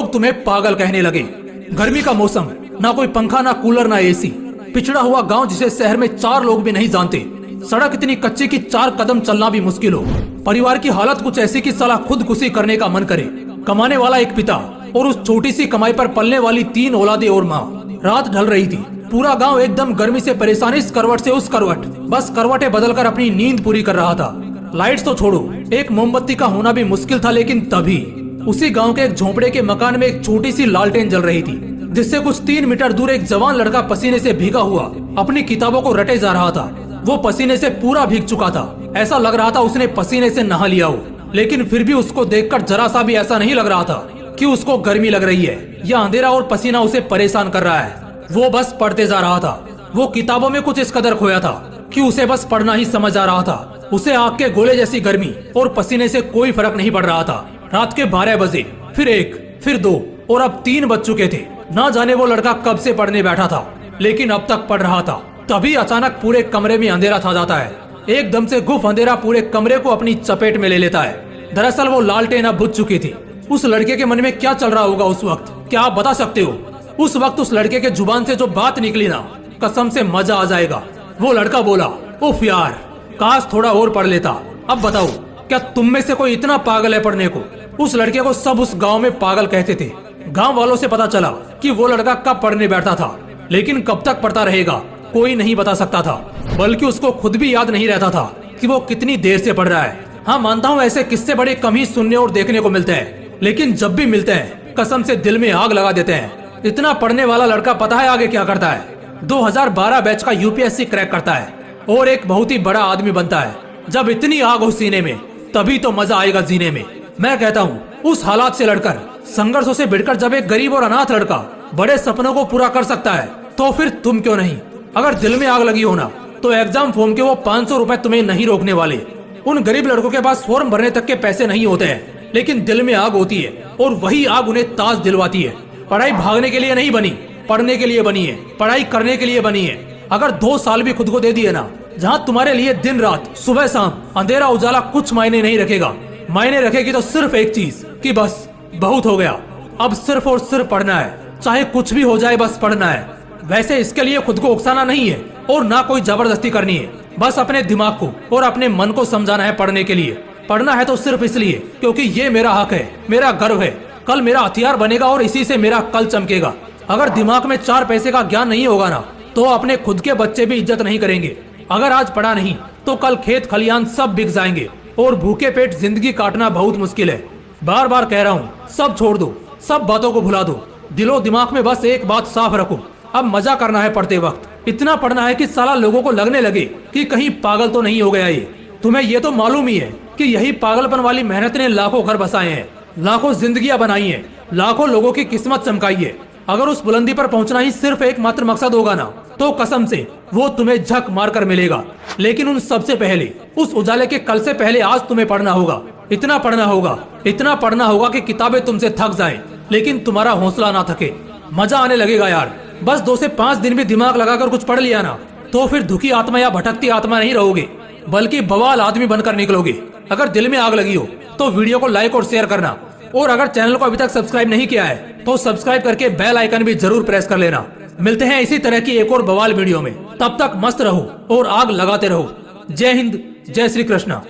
लोग तुम्हें पागल कहने लगे। गर्मी का मौसम, ना कोई पंखा ना कूलर ना एसी, पिछड़ा हुआ गांव जिसे शहर में 4 लोग भी नहीं जानते, सड़क इतनी कच्ची कि 4 कदम चलना भी मुश्किल हो, परिवार की हालत कुछ ऐसी कि साला खुदकुशी करने का मन करे, कमाने वाला एक पिता और उस छोटी सी कमाई पर पलने वाली 3 औलादें और माँ। रात ढल रही थी, पूरा गांव एकदम गर्मी से परेशान, इस करवट से उस करवट, बस करवटें बदलकर अपनी नींद पूरी कर रहा था। लाइट्स तो छोड़ो, एक मोमबत्ती का होना भी मुश्किल था, लेकिन तभी उसी गांव के एक झोंपड़े के मकान में एक छोटी सी लालटेन जल रही थी, जिससे कुछ 3 मीटर दूर एक जवान लड़का पसीने से भीगा हुआ अपनी किताबों को रटे जा रहा था। वो पसीने से पूरा भीग चुका था, ऐसा लग रहा था उसने पसीने से नहा लिया हो, लेकिन फिर भी उसको देखकर जरा सा भी ऐसा नहीं लग रहा था कि उसको गर्मी लग रही है या अंधेरा और पसीना उसे परेशान कर रहा है। वो बस पढ़ते जा रहा था। वो किताबों में कुछ इस कदर खोया था कि उसे बस पढ़ना ही समझ आ रहा था। उसे आग के गोले जैसी गर्मी और पसीने से कोई फर्क नहीं पड़ रहा था। रात के 12 बजे, फिर 1, फिर 2 और अब 3 बज चुके थे। ना जाने वो लड़का कब से पढ़ने बैठा था, लेकिन अब तक पढ़ रहा था। तभी अचानक पूरे कमरे में अंधेरा छा जाता है। एकदम से गुफ अंधेरा पूरे कमरे को अपनी चपेट में ले लेता है। दरअसल वो लालटेन अब बुझ चुकी थी। उस लड़के के मन में क्या चल रहा होगा उस वक्त, क्या आप बता सकते हो? उस वक्त उस लड़के के जुबान से जो बात निकली ना, कसम से मजा आ जाएगा। वो लड़का बोला, उफ यार, काश थोड़ा और पढ़ लेता। अब बताओ, क्या तुम में से कोई इतना पागल है पढ़ने को? उस लड़के को सब उस गांव में पागल कहते थे। गांव वालों से पता चला कि वो लड़का कब पढ़ने बैठता था, लेकिन कब तक पढ़ता रहेगा कोई नहीं बता सकता था। बल्कि उसको खुद भी याद नहीं रहता था कि वो कितनी देर से पढ़ रहा है। हाँ, मानता हूँ ऐसे किस्से बड़े कम ही सुनने और देखने को मिलते हैं, लेकिन जब भी मिलते हैं कसम से दिल में आग लगा देते हैं। इतना पढ़ने वाला लड़का पता है आगे क्या करता है? 2012 बैच का यूपीएससी क्रैक करता है और एक बहुत ही बड़ा आदमी बनता है। जब इतनी आग हो सीने में, तभी तो मजा आएगा जीने में। मैं कहता हूँ उस हालात से लड़कर, संघर्षों से भिड़कर जब एक गरीब और अनाथ लड़का बड़े सपनों को पूरा कर सकता है, तो फिर तुम क्यों नहीं? अगर दिल में आग लगी हो ना, तो एग्जाम फॉर्म के वो 500 रुपए तुम्हें नहीं रोकने वाले। उन गरीब लड़कों के पास फॉर्म भरने तक के पैसे नहीं होते हैं, लेकिन दिल में आग होती है और वही आग उन्हें ताज दिलवाती है। पढ़ाई भागने के लिए नहीं बनी, पढ़ने के लिए बनी है, पढ़ाई करने के लिए बनी है। अगर 2 साल भी खुद को दे दिए ना, जहाँ तुम्हारे लिए दिन रात, सुबह शाम, अंधेरा उजाला कुछ मायने नहीं रखेगा। मायने रखेगी तो सिर्फ एक चीज कि बस बहुत हो गया, अब सिर्फ और सिर्फ पढ़ना है, चाहे कुछ भी हो जाए बस पढ़ना है। वैसे इसके लिए खुद को उकसाना नहीं है और ना कोई जबरदस्ती करनी है। बस अपने दिमाग को और अपने मन को समझाना है पढ़ने के लिए। पढ़ना है तो सिर्फ इसलिए क्योंकि ये मेरा हक है, मेरा गर्व है, कल मेरा हथियार बनेगा और इसी से मेरा कल चमकेगा। अगर दिमाग में 4 पैसे का ज्ञान नहीं होगा ना, तो अपने खुद के बच्चे भी इज्जत नहीं करेंगे। अगर आज पढ़ा नहीं तो कल खेत खलियान सब बिक जाएंगे और भूखे पेट जिंदगी काटना बहुत मुश्किल है। बार बार कह रहा हूँ, सब छोड़ दो, सब बातों को भुला दो, दिलो दिमाग में बस एक बात साफ रखो, अब मजा करना है पढ़ते वक्त। इतना पढ़ना है कि साला लोगों को लगने लगे कि कहीं पागल तो नहीं हो गया ये। तुम्हें ये तो मालूम ही है कि यही पागलपन वाली मेहनत ने लाखों घर बसाए हैं, लाखों जिंदगियां बनाई हैं, लाखों लोगों की किस्मत चमकाई है। अगर उस बुलंदी पर पहुंचना ही सिर्फ एकमात्र मकसद होगा ना, तो कसम से वो तुम्हें झक मार कर मिलेगा। लेकिन उन सबसे पहले, उस उजाले के कल से पहले आज तुम्हें पढ़ना होगा। इतना पढ़ना होगा, इतना पढ़ना होगा कि किताबें तुमसे थक जाएं, लेकिन तुम्हारा हौसला ना थके। मजा आने लगेगा यार। बस 2 से 5 दिन भी दिमाग लगाकर कुछ पढ़ लिया ना, तो फिर दुखी आत्मा या भटकती आत्मा नहीं रहोगे, बल्कि बवाल आदमी बनकर निकलोगे। अगर दिल में आग लगी हो तो वीडियो को लाइक और शेयर करना, और अगर चैनल को अभी तक सब्सक्राइब नहीं किया है तो सब्सक्राइब करके बेल आइकन भी जरूर प्रेस कर लेना। मिलते हैं इसी तरह की एक और बवाल वीडियो में। तब तक मस्त रहो और आग लगाते रहो। जय हिंद, जय श्री कृष्णा।